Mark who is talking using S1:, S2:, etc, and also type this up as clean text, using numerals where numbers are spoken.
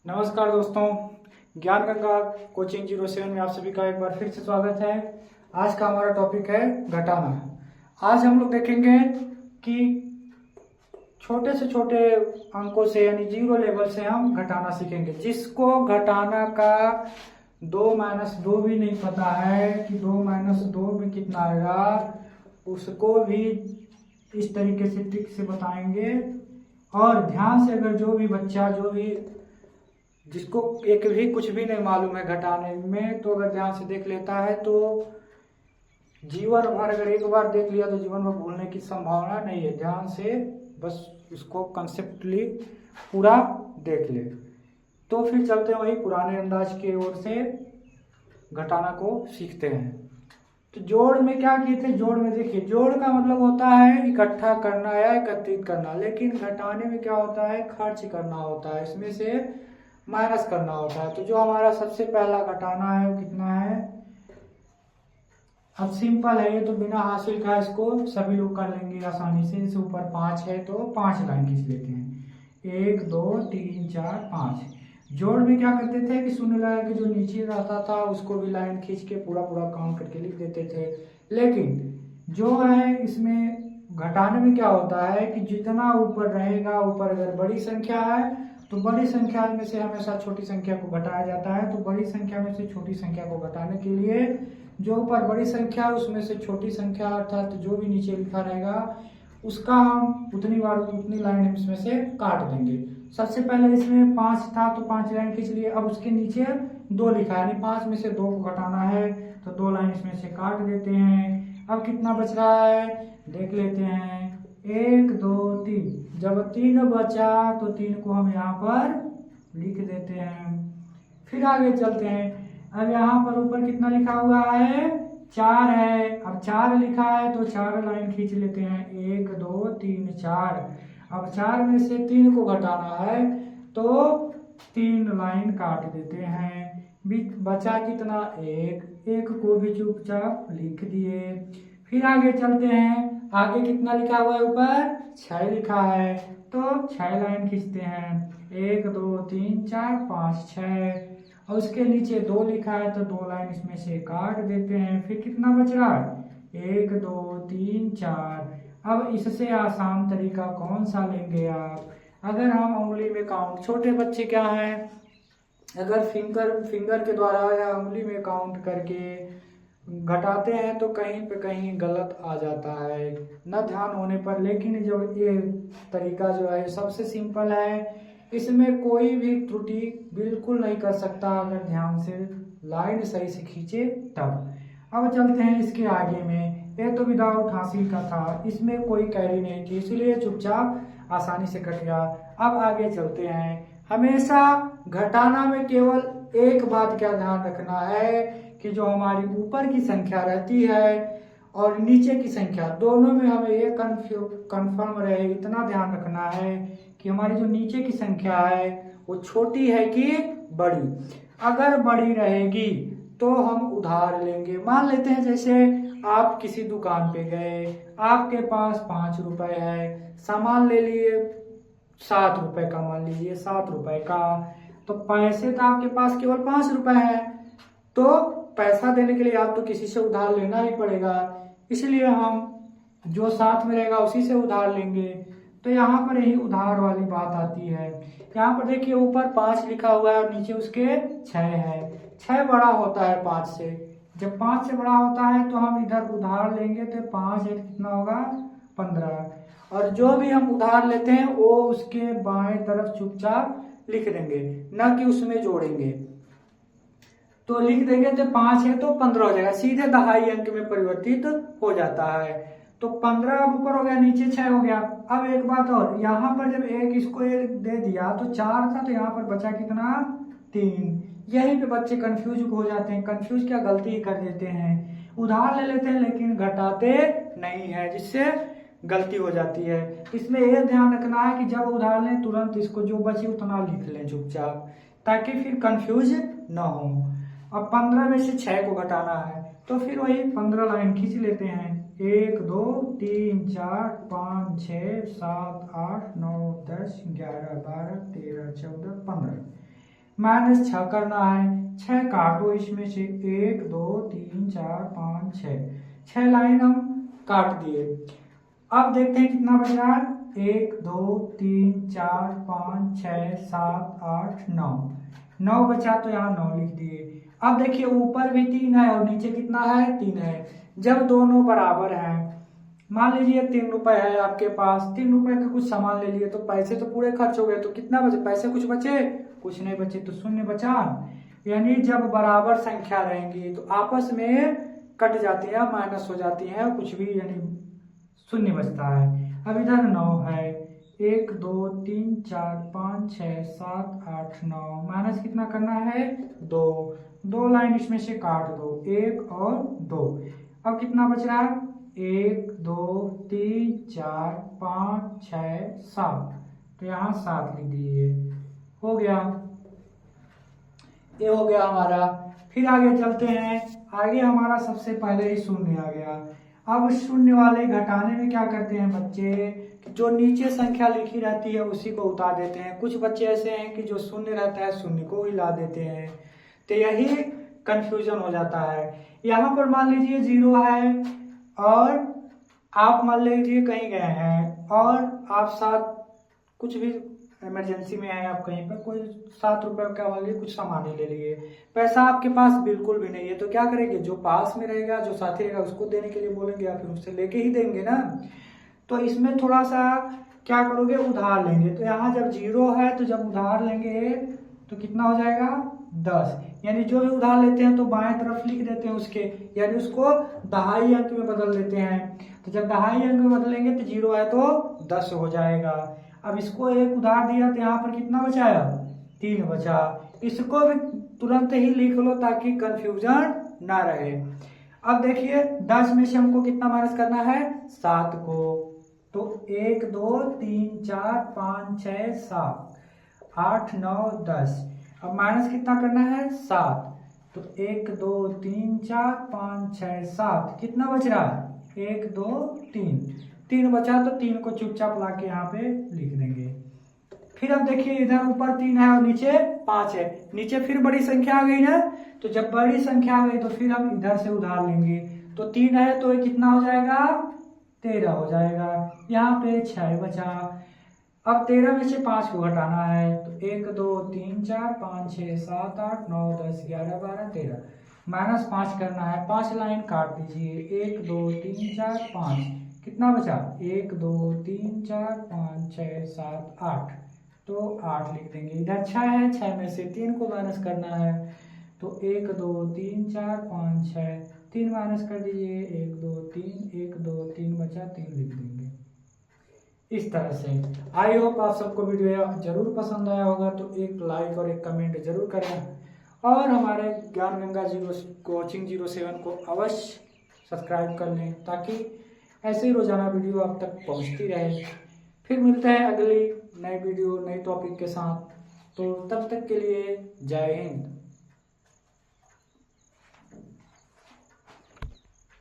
S1: नमस्कार दोस्तों, ज्ञान गंगा कोचिंग 07 में आप सभी का एक बार फिर से स्वागत है। आज का हमारा टॉपिक है घटाना। आज हम लोग देखेंगे कि छोटे से छोटे अंकों से यानी जीरो लेवल से हम घटाना सीखेंगे। जिसको घटाना का 2 - 2 भी नहीं पता है कि 2 - 2 में कितना आएगा, उसको भी इस तरीके से ट्रिक से बताएंगे। और ध्यान से अगर जो भी बच्चा जिसको एक भी कुछ भी नहीं मालूम है घटाने में, तो अगर ध्यान से देख लेता है तो जीवन भर, अगर एक बार देख लिया तो जीवन भर भूलने की संभावना नहीं है। ध्यान से बस इसको कंसेप्टली पूरा देख ले। तो फिर चलते हैं वही पुराने अंदाज की ओर से घटाना को सीखते हैं। तो जोड़ में क्या किए थे? जोड़ में देखिए, जोड़ का मतलब होता है इकट्ठा करना या एकत्रित करना, लेकिन घटाने में क्या होता है? खर्च करना होता है, इसमें से माइनस करना होता है। तो जो हमारा सबसे पहला घटाना है वो कितना है? अब सिंपल है ये, तो बिना हासिल का इसको सभी लोग कर लेंगे आसानी से। इसे ऊपर 5 है तो 5 लाइन खींच लेते हैं। 1 2 3 4 5। जोड़ में क्या करते थे कि शून्य लगा के जो नीचे रहता था उसको भी लाइन खींच के पूरा काउंट करके लिख देते थे। लेकिन जो है इसमें घटाने में क्या होता है कि जितना ऊपर रहेगा, ऊपर अगर बड़ी संख्या है तो बड़ी संख्या में से हमेशा छोटी संख्या को घटाया जाता है। तो बड़ी संख्या में से छोटी संख्या को घटाने के लिए जो ऊपर बड़ी संख्या उसमें से छोटी संख्या, अर्थात जो भी नीचे लिखा रहेगा उसका हम उतनी बार उतनी लाइन इसमें से काट देंगे। सबसे पहले इसमें 5 था तो 5 लाइन खींच लिए। अब उसके नीचे 2 लिखा है, यानी 5 में से 2 को घटाना है तो 2 लाइन इसमें से काट देते हैं। अब कितना बच रहा है देख लेते हैं। 1 2 3। जब 3 बचा तो 3 को हम यहाँ पर लिख देते हैं। फिर आगे चलते हैं। अब यहाँ पर ऊपर कितना लिखा हुआ है? 4 है। अब 4 लिखा है तो 4 लाइन खींच लेते हैं। 1 2 3 4। अब 4 में से 3 को घटाना है तो 3 लाइन काट देते हैं। बचा कितना? 1 को भी चुपचाप लिख दिए। फिर आगे चलते हैं। आगे कितना लिखा हुआ है? ऊपर 6 लिखा है तो 6 लाइन खींचते हैं। 1 2 3 4 5 6। और उसके नीचे 2 लिखा है तो 2 लाइन इसमें से काट देते हैं। फिर कितना बच रहा है? 1 2 3 4। अब इससे आसान तरीका कौन सा लेंगे आप? अगर हम उंगली में काउंट, छोटे बच्चे क्या हैं, अगर फिंगर के द्वारा या उंगली में काउंट करके घटाते हैं तो कहीं पे कहीं गलत आ जाता है न ध्यान होने पर। लेकिन जो ये तरीका जो है सबसे सिंपल है, इसमें कोई भी त्रुटि बिल्कुल नहीं कर सकता अगर ध्यान से लाइन सही से खींचे तब। अब चलते हैं इसके आगे में। ये तो विदाउट हासिल का था, इसमें कोई कैरी नहीं थी, इसलिए चुपचाप आसानी से कट गया। अब आगे चलते हैं। हमेशा घटाना में केवल एक बात क्या ध्यान रखना है कि जो हमारी ऊपर की संख्या रहती है और नीचे की संख्या, दोनों में हमें ये कंफर्म रहे, इतना ध्यान रखना है कि हमारी जो नीचे की संख्या है वो छोटी है कि बड़ी। अगर बड़ी रहेगी तो हम उधार लेंगे। मान लेते हैं जैसे आप किसी दुकान पे गए, आपके पास 5 रुपए है, सामान ले लिए 7 रुपए का, मान लीजिए 7 रुपए का, तो पैसे तो आपके पास केवल 5 रुपए है, तो पैसा देने के लिए आप तो किसी से उधार लेना ही पड़ेगा। इसलिए हम जो साथ में रहेगा उसी से उधार लेंगे। तो यहाँ पर यही उधार वाली बात आती है। यहाँ पर देखिए ऊपर 5 लिखा हुआ है और नीचे उसके 6 है। 6 बड़ा होता है 5 से। जब 5 से बड़ा होता है तो हम इधर उधार लेंगे तो 5 है कितना होगा? 15। और जो भी हम उधार लेते हैं वो उसके बाएं तरफ चुपचाप लिख देंगे, न कि उसमें जोड़ेंगे। तो लिख देंगे तो 5 है तो 15 हो जाएगा, सीधे दहाई अंक में परिवर्तित हो जाता है। तो 15 अब ऊपर हो गया, नीचे 6 हो गया। अब एक बात और, यहाँ पर जब इसको एक दे दिया तो 4 था तो यहाँ पर बचा कितना? 3। यहीं पे बच्चे कंफ्यूज हो जाते हैं। कंफ्यूज क्या, गलती ही कर देते हैं, उधार ले लेते हैं लेकिन घटाते नहीं है, जिससे गलती हो जाती है। इसमें यह ध्यान रखना है कि जब उधार लें तुरंत इसको जो बचे उतना लिख लें चुपचाप, ताकि फिर कंफ्यूज न हो। अब 15 में से 6 को घटाना है तो फिर वही 15 लाइन खींच लेते हैं। 1 2 3 4 5 6 7 8 9 10 11 12 13 14 15। -6 करना है। 6 काटो इसमें से, 1 2 3 4 5 6, 6 लाइन हम काट दिए। अब देखते हैं कितना बच रहा है। 1 2 3 4 5 6 7 8 9, 9 बचा तो यहाँ 9 लिख दिए। अब देखिए ऊपर भी 3 है और नीचे कितना है, 3 है। जब दोनों बराबर हैं, मान लीजिए 3 रुपए है आपके पास, 3 रुपए का कुछ सामान ले लिए तो पैसे तो पूरे खर्च हो गए, तो कितना बचे, पैसे कुछ बचे, कुछ नहीं बचे, तो शून्य बचा। यानी जब बराबर संख्या रहेंगी तो आपस में कट जाती है, माइनस हो जाती है, कुछ भी यानी शून्य बचता है। अब इधर 9 है, 1 2 3 4 5 6 7 8 9, माइनस कितना करना है, 2, 2 लाइन इसमें से काट दो, 1 और 2। अब कितना बच रहा है, 1 2 3 4 5 6 7, तो यहाँ 7 लिख दीजिए। हो गया, ये हो गया हमारा। फिर आगे चलते हैं। आगे हमारा सबसे पहले ही शून्य आ गया। अब शून्य वाले घटाने में क्या करते हैं बच्चे, जो नीचे संख्या लिखी रहती है उसी को उतार देते हैं। कुछ बच्चे ऐसे हैं कि जो शून्य रहता है शून्य को हिला देते हैं, तो यही कंफ्यूजन हो जाता है। यहाँ पर मान लीजिए 0 है और आप मान लीजिए कहीं गए हैं और आप साथ कुछ भी इमरजेंसी में है, आप कहीं पर कोई 7 रुपए का मान लीजिए कुछ सामान ही ले लिए, पैसा आपके पास बिल्कुल भी नहीं है, तो क्या करेंगे, जो पास में रहेगा, जो साथी रहेगा उसको देने के लिए बोलेंगे या फिर उससे लेके ही देंगे ना। तो इसमें थोड़ा सा क्या करोगे, उधार लेंगे। तो यहाँ जब 0 है तो जब उधार लेंगे तो कितना हो जाएगा, 10। यानी जो भी उधार लेते हैं तो बाएं तरफ लिख देते हैं उसके, यानी उसको दहाई अंक में बदल देते हैं। तो जब दहाई अंक में बदलेंगे तो 0 है तो 10 हो जाएगा। अब इसको एक उधार दिया तो यहाँ पर कितना बचाया, 3 बचा। इसको भी तुरंत ही लिख लो ताकि कंफ्यूजन ना रहे। अब देखिए 10 में से हमको कितना माइनस करना है, 7 को। तो 1 2 3 4 5 6 7 8 9 10, अब माइनस कितना करना है, 7। तो 1 2 3 4 5 6 7, कितना बच रहा है, 1 2 3, 3 बचा तो 3 को चुपचाप ला के यहाँ पे लिख देंगे। फिर अब देखिए इधर ऊपर 3 है और नीचे 5 है, नीचे फिर बड़ी संख्या आ गई ना, तो जब बड़ी संख्या आ गई तो फिर हम इधर से उधार लेंगे। तो 3 है तो ये कितना हो जाएगा, 13 हो जाएगा। यहाँ पे 6 बचा। अब 13 में से 5 को घटाना है, तो 1 2 3 4 5 6 7 8 9 10 11 12 13, -5 करना है। 5 लाइन काट दीजिए, 1 2 3 4 5, कितना बचा, 1 2 3 4 5 6 7 8, तो 8 लिख देंगे। इधर 6 है, 6 में से 3 को माइनस करना है, तो 1 2 3 4 5 6, 3 माइनस कर दीजिए, 1 2 3 1 2 3 बचा, 3 लिख देंगे। इस तरह से आई होप आप सबको वीडियो जरूर पसंद आया होगा, तो एक लाइक और एक कमेंट जरूर करें और हमारे ज्ञान गंगा कोचिंग 07 को अवश्य सब्सक्राइब कर लें ताकि ऐसे ही रोजाना वीडियो आप तक पहुंचती रहे। फिर मिलते हैं अगली नई वीडियो नई टॉपिक के साथ, तो तब तक के लिए जय हिंद।